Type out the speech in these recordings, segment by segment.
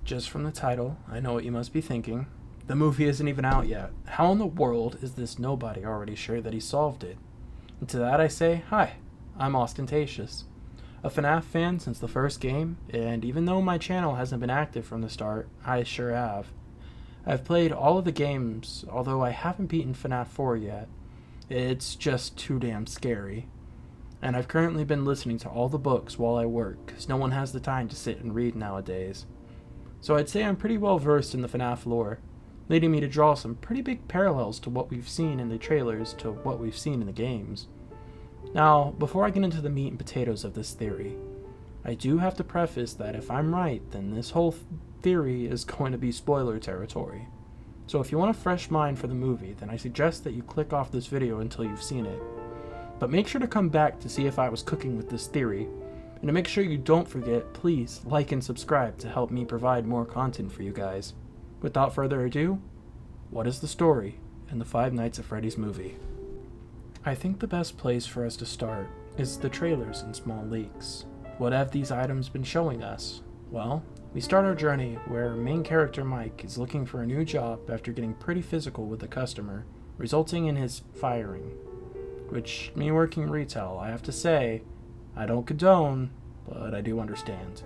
Just from the title, I know what you must be thinking. The movie isn't even out yet. How in the world is this nobody already sure that he solved it? And to that I say, hi, I'm Ostentatious. A FNAF fan since the first game, and even though my channel hasn't been active from the start, I sure have. I've played all of the games, although I haven't beaten FNAF 4 yet. It's just too damn scary. And I've currently been listening to all the books while I work, because no one has the time to sit and read nowadays. So I'd say I'm pretty well versed in the FNAF lore, leading me to draw some pretty big parallels to what we've seen in the trailers to what we've seen in the games. Now, before I get into the meat and potatoes of this theory, I do have to preface that if I'm right, then this whole theory is going to be spoiler territory. So if you want a fresh mind for the movie, then I suggest that you click off this video until you've seen it. But make sure to come back to see if I was cooking with this theory, and to make sure you don't forget, please like and subscribe to help me provide more content for you guys. Without further ado, what is the story in the Five Nights at Freddy's movie? I think the best place for us to start is the trailers and small leaks. What have these items been showing us? Well, we start our journey where main character Mike is looking for a new job after getting pretty physical with a customer, resulting in his firing. Which, me working retail, I have to say, I don't condone, but I do understand.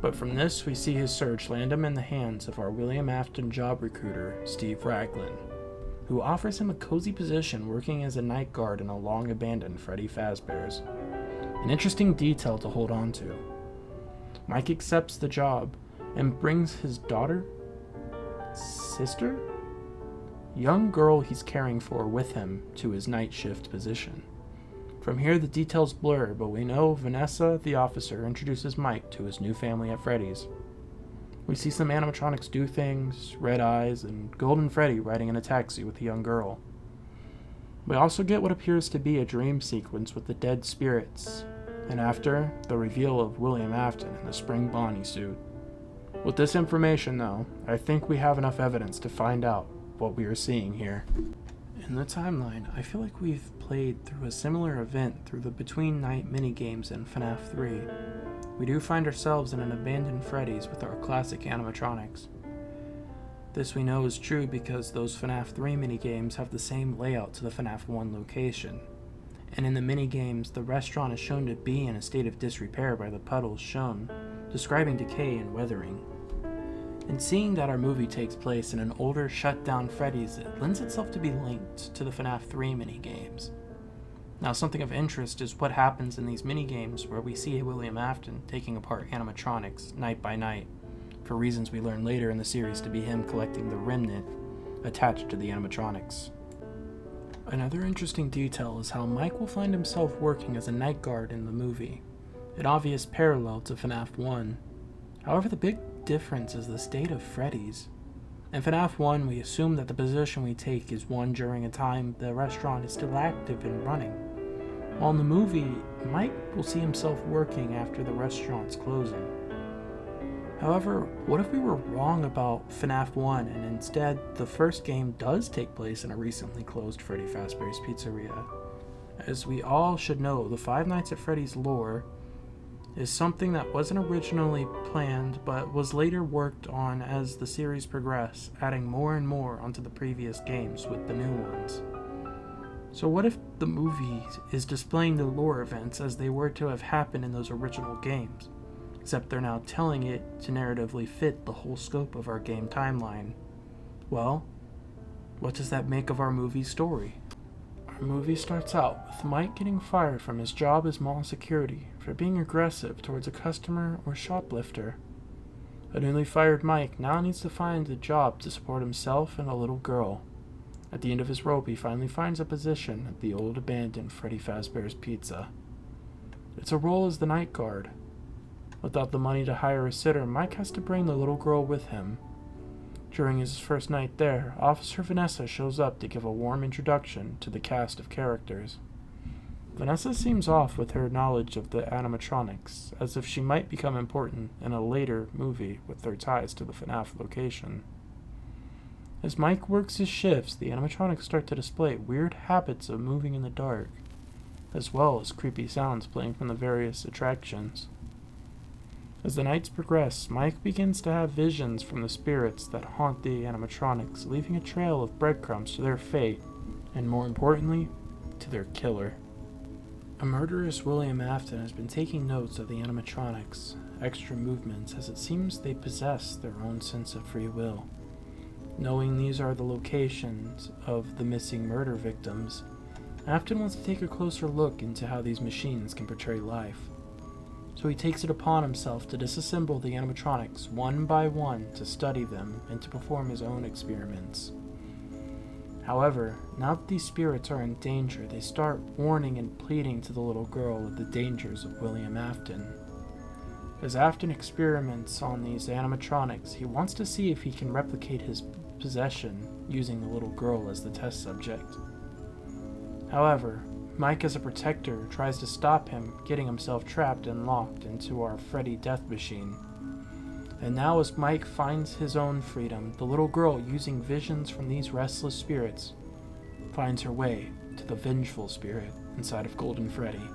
But from this, we see his search land him in the hands of our William Afton job recruiter, Steve Raglan, who offers him a cozy position working as a night guard in a long-abandoned Freddy Fazbear's. An interesting detail to hold on to. Mike accepts the job and brings his sister? Young girl he's caring for with him to his night shift position. From here the details blur, but we know Vanessa, the officer, introduces Mike to his new family at Freddy's. We see some animatronics do things, Red Eyes, and Golden Freddy riding in a taxi with a young girl. We also get what appears to be a dream sequence with the dead spirits, and after, the reveal of William Afton in the Spring Bonnie suit. With this information though, I think we have enough evidence to find out what we are seeing here. In the timeline, I feel like we've played through a similar event through the Between Night minigames in FNAF 3. We do find ourselves in an abandoned Freddy's with our classic animatronics. This we know is true because those FNAF 3 minigames have the same layout to the FNAF 1 location. And in the minigames, the restaurant is shown to be in a state of disrepair by the puddles shown, describing decay and weathering. And seeing that our movie takes place in an older, shut-down Freddy's, it lends itself to be linked to the FNAF 3 minigames. Now, something of interest is what happens in these minigames where we see William Afton taking apart animatronics night by night, for reasons we learn later in the series to be him collecting the remnant attached to the animatronics. Another interesting detail is how Mike will find himself working as a night guard in the movie, an obvious parallel to FNAF 1. However, the big difference is the state of Freddy's. In FNAF 1, we assume that the position we take is one during a time the restaurant is still active and running. While in the movie, Mike will see himself working after the restaurant's closing. However, what if we were wrong about FNAF 1 and instead the first game does take place in a recently closed Freddy Fazbear's Pizzeria? As we all should know, the Five Nights at Freddy's lore is something that wasn't originally planned but was later worked on as the series progressed, adding more and more onto the previous games with the new ones. So what if the movie is displaying the lore events as they were to have happened in those original games, except they're now telling it to narratively fit the whole scope of our game timeline? Well, what does that make of our movie's story? Our movie starts out with Mike getting fired from his job as mall security for being aggressive towards a customer or shoplifter. A newly fired Mike now needs to find a job to support himself and a little girl. At the end of his rope, he finally finds a position at the old abandoned Freddy Fazbear's Pizza. It's a role as the night guard. Without the money to hire a sitter, Mike has to bring the little girl with him. During his first night there, Officer Vanessa shows up to give a warm introduction to the cast of characters. Vanessa seems off with her knowledge of the animatronics, as if she might become important in a later movie with their ties to the FNAF location. As Mike works his shifts, the animatronics start to display weird habits of moving in the dark, as well as creepy sounds playing from the various attractions. As the nights progress, Mike begins to have visions from the spirits that haunt the animatronics, leaving a trail of breadcrumbs to their fate, and more importantly, to their killer. A murderous William Afton has been taking notes of the animatronics' extra movements, as it seems they possess their own sense of free will. Knowing these are the locations of the missing murder victims, Afton wants to take a closer look into how these machines can portray life. So he takes it upon himself to disassemble the animatronics one by one to study them and to perform his own experiments. However, now that these spirits are in danger, they start warning and pleading to the little girl of the dangers of William Afton. As Afton experiments on these animatronics, he wants to see if he can replicate his possession using the little girl as the test subject. However, Mike, as a protector, tries to stop him, getting himself trapped and locked into our Freddy death machine. And now as Mike finds his own freedom, the little girl, using visions from these restless spirits, finds her way to the vengeful spirit inside of Golden Freddy.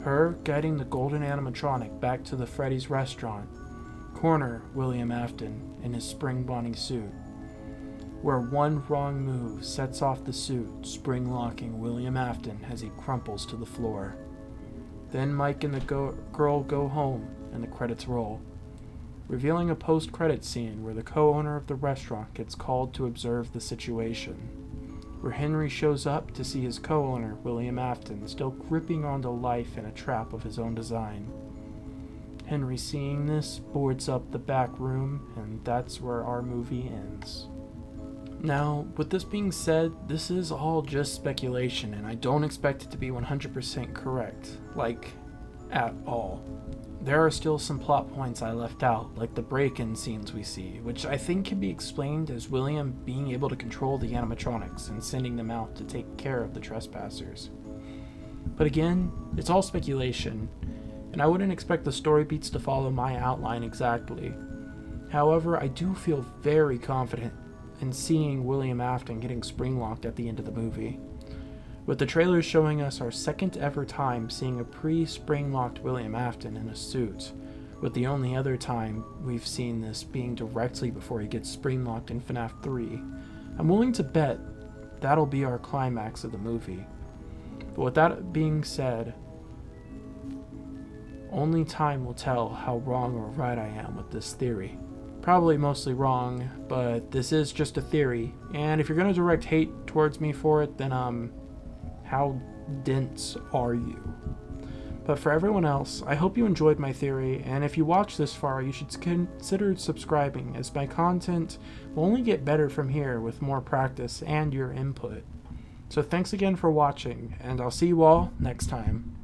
Her guiding the golden animatronic back to the Freddy's restaurant, corner William Afton in his spring Bonnie suit, where one wrong move sets off the suit, spring-locking William Afton as he crumples to the floor. Then Mike and the girl go home, and the credits roll, revealing a post-credit scene where the co-owner of the restaurant gets called to observe the situation, where Henry shows up to see his co-owner, William Afton, still gripping onto life in a trap of his own design. Henry, seeing this, boards up the back room, and that's where our movie ends. Now, with this being said, this is all just speculation, and I don't expect it to be 100% correct, like, at all. There are still some plot points I left out, like the break-in scenes we see, which I think can be explained as William being able to control the animatronics and sending them out to take care of the trespassers. But again, it's all speculation, and I wouldn't expect the story beats to follow my outline exactly. However, I do feel very confident in seeing William Afton getting spring-locked at the end of the movie, with the trailers showing us our second ever time seeing a pre-spring-locked William Afton in a suit, with the only other time we've seen this being directly before he gets spring-locked in FNAF 3. I'm willing to bet that'll be our climax of the movie. But with that being said, only time will tell how wrong or right I am with this theory. Probably mostly wrong, but this is just a theory, and if you're going to direct hate towards me for it, then how dense are you? But for everyone else, I hope you enjoyed my theory, and if you watched this far, you should consider subscribing, as my content will only get better from here with more practice and your input. So thanks again for watching, and I'll see you all next time.